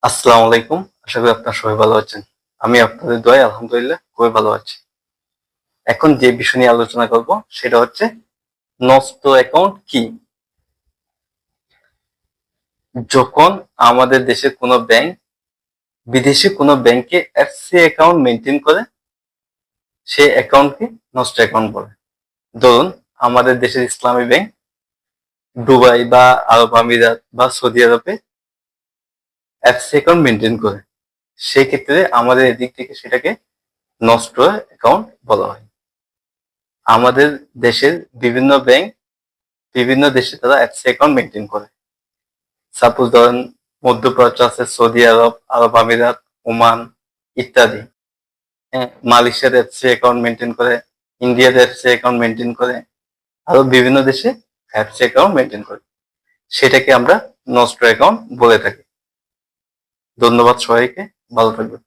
আসসালামু আলাইকুম। আশা করি আপনারা সবাই ভালো আছেন। আমি আপনাদের দোয়ায় আলহামদুলিল্লাহ খুবই ভালো আছি। এখন যে বিষয় নিয়ে আলোচনা করব সেটা হচ্ছে নষ্ট অ্যাকাউন্ট কি? যখন আমাদের দেশের কোনো ব্যাংক বিদেশি কোনো ব্যাংকে এফসি অ্যাকাউন্ট মেইনটেইন করে সেই অ্যাকাউন্টকে নষ্ট অ্যাকাউন্ট বলে। ধরুন আমাদের দেশের ইসলামী ব্যাংক দুবাই বা আরব আমিরাত বা সৌদি আরবে এফসি অ্যাকাউন্ট মেইনটেইন করে। সেই ক্ষেত্রে আমাদের এদিক থেকে সেটাকে নষ্ট অ্যাকাউন্ট বলা হয়। আমাদের দেশের বিভিন্ন ব্যাংক বিভিন্ন দেশে তারা এফসি অ্যাকাউন্ট মেইনটেইন করে। সাপোজ ধরেন মধ্যপ্রাচ্য আছে সৌদি আরব, আরব আমিরাত, ওমান ইত্যাদি। হ্যাঁ, মালয়েশিয়ার এফসি অ্যাকাউন্ট মেইনটেইন করে, ইন্ডিয়ার এফসি অ্যাকাউন্ট মেইনটেইন করে, আরো বিভিন্ন দেশে এফসি অ্যাকাউন্ট মেইনটেইন করে। সেটাকে আমরা নষ্ট অ্যাকাউন্ট বলে থাকি। ধন্যবাদ সবাইকে, ভালো থাকবেন।